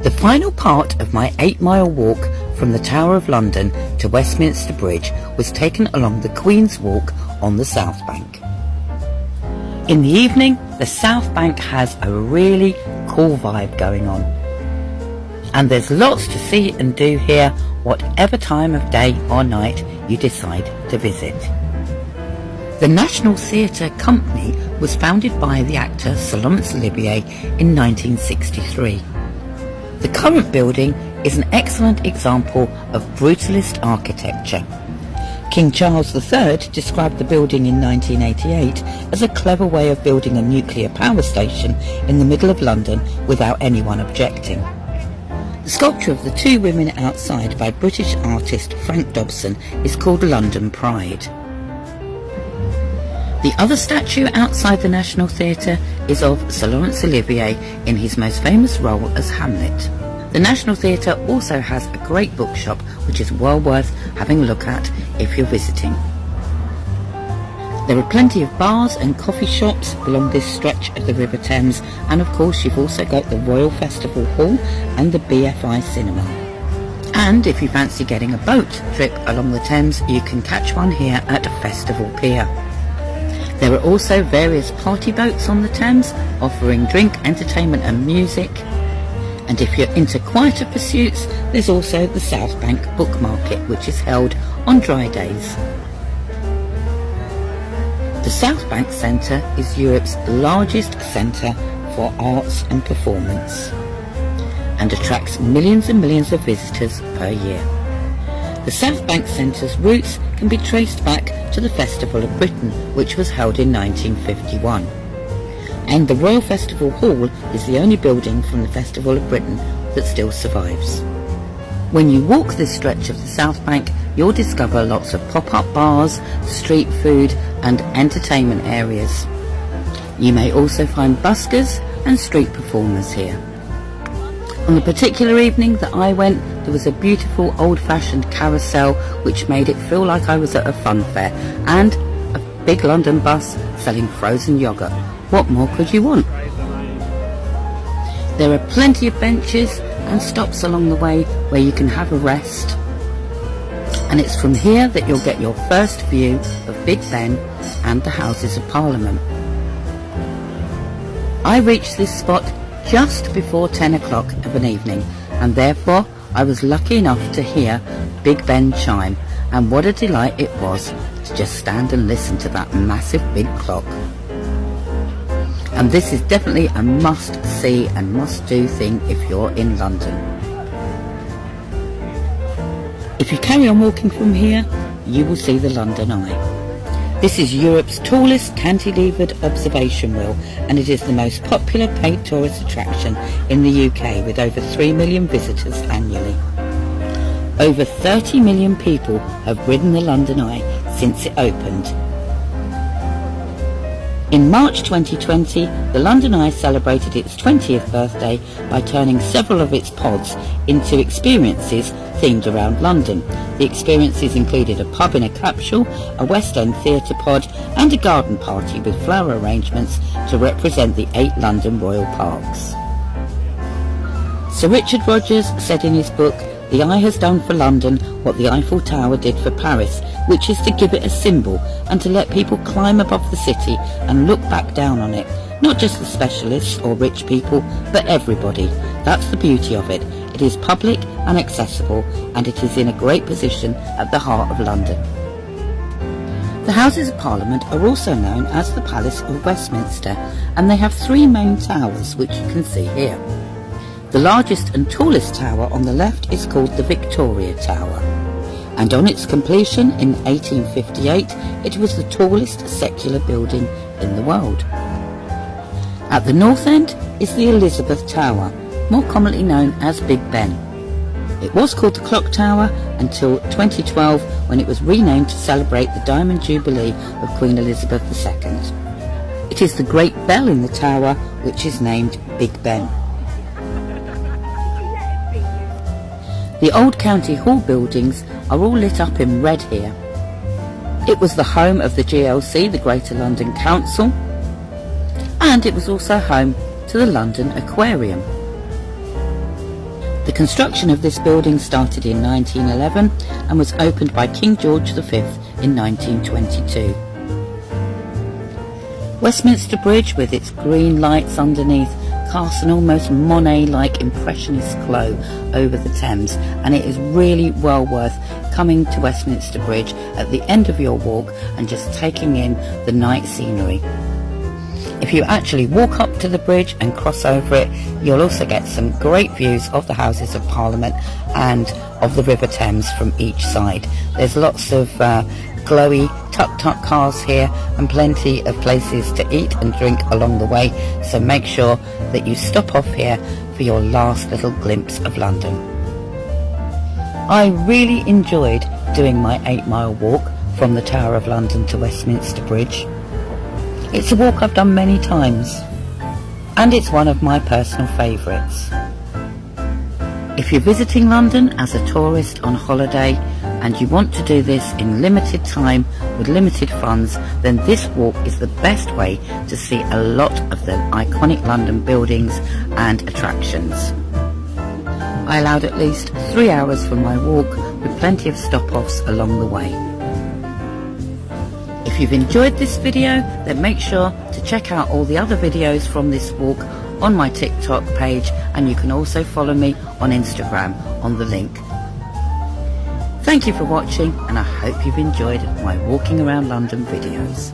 The final part of my 8-mile walk from the Tower of London to Westminster Bridge was taken along the Queen's Walk on the Southbank. In the evening, the Southbank has a really cool vibe going on. And there's lots to see and do here, whatever time of day or night you decide to visit. The National Theatre Company was founded by the actor Sir Laurence Olivier in 1963. The current building is an excellent example of brutalist architecture. King Charles III described the building in 1988 as a clever way of building a nuclear power station in the middle of London without anyone objecting. The sculpture of the two women outside by British artist Frank Dobson is called London Pride. The other statue outside the National Theatre is of Sir Laurence Olivier in his most famous role as Hamlet. The National Theatre also has a great bookshop which is well worth having a look at if you're visiting. There are plenty of bars and coffee shops along this stretch of the River Thames, and of course you've also got the Royal Festival Hall and the BFI Cinema. And if you fancy getting a boat trip along the Thames, you can catch one here at Festival Pier. There are also various party boats on the Thames offering drink, entertainment and music. And if you're into quieter pursuits, there's also the Southbank Book Market, which is held on dry days. The Southbank Centre is Europe's largest centre for arts and performance and attracts millions and millions of visitors per year. The Southbank Centre's roots can be traced back to the Festival of Britain, which was held in 1951. And the Royal Festival Hall is the only building from the Festival of Britain that still survives. When you walk this stretch of the Southbank, you'll discover lots of pop-up bars, street food and entertainment areas. You may also find buskers and street performers here. On the particular evening that I went, there was a beautiful old-fashioned carousel which made it feel like I was at a fun fair, and a big London bus selling frozen yoghurt. What more could you want? There are plenty of benches and stops along the way where you can have a rest. And it's from here that you'll get your first view of Big Ben and the Houses of Parliament. I reached this spot just before 10 o'clock of an evening, and therefore I was lucky enough to hear Big Ben chime, and what a delight it was to just stand and listen to that massive big clock. And this is definitely a must-see and must-do thing if you're in London. If you carry on walking from here, you will see the London Eye. This is Europe's tallest cantilevered observation wheel, and it is the most popular paid tourist attraction in the UK, with over 3 million visitors annually. Over 30 million people have ridden the London Eye since it opened. In March 2020, the London Eye celebrated its 20th birthday by turning several of its pods into experiences themed around London. The experiences included a pub in a capsule, a West End theatre pod and a garden party with flower arrangements to represent the 8 London royal parks. Sir Richard Rogers said in his book, "The Eye has done for London what the Eiffel Tower did for Paris, which is to give it a symbol and to let people climb above the city and look back down on it. Not just the specialists or rich people, but everybody. That's the beauty of it. It is public and accessible, and it is in a great position at the heart of London." The Houses of Parliament are also known as the Palace of Westminster, and they have 3 main towers, which you can see here. The largest and tallest tower on the left is called the Victoria Tower, and on its completion in 1858 it was the tallest secular building in the world. At the north end is the Elizabeth Tower, more commonly known as Big Ben. It was called the Clock Tower until 2012, when it was renamed to celebrate the Diamond Jubilee of Queen Elizabeth II. It is the Great Bell in the tower which is named Big Ben. The old County Hall buildings are all lit up in red here. It was the home of the GLC, the Greater London Council, and it was also home to the London Aquarium. The construction of this building started in 1911 and was opened by King George V in 1922. Westminster Bridge, with its green lights underneath, casts an almost Monet-like impressionist glow over the Thames, and it is really well worth coming to Westminster Bridge at the end of your walk and just taking in the night scenery. If you actually walk up to the bridge and cross over it, you'll also get some great views of the Houses of Parliament and of the River Thames from each side. There's lots of glowy tuk-tuk cars here and plenty of places to eat and drink along the way, so make sure that you stop off here for your last little glimpse of London. I really enjoyed doing my 8-mile walk from the Tower of London to Westminster Bridge. It's a walk I've done many times, and it's one of my personal favourites. If you're visiting London as a tourist on holiday and you want to do this in limited time with limited funds, then this walk is the best way to see a lot of the iconic London buildings and attractions. I allowed at least 3 hours for my walk with plenty of stop-offs along the way. If you've enjoyed this video, then make sure to check out all the other videos from this walk on my TikTok page, and you can also follow me on Instagram on the link. Thank you for watching, and I hope you've enjoyed my walking around London videos.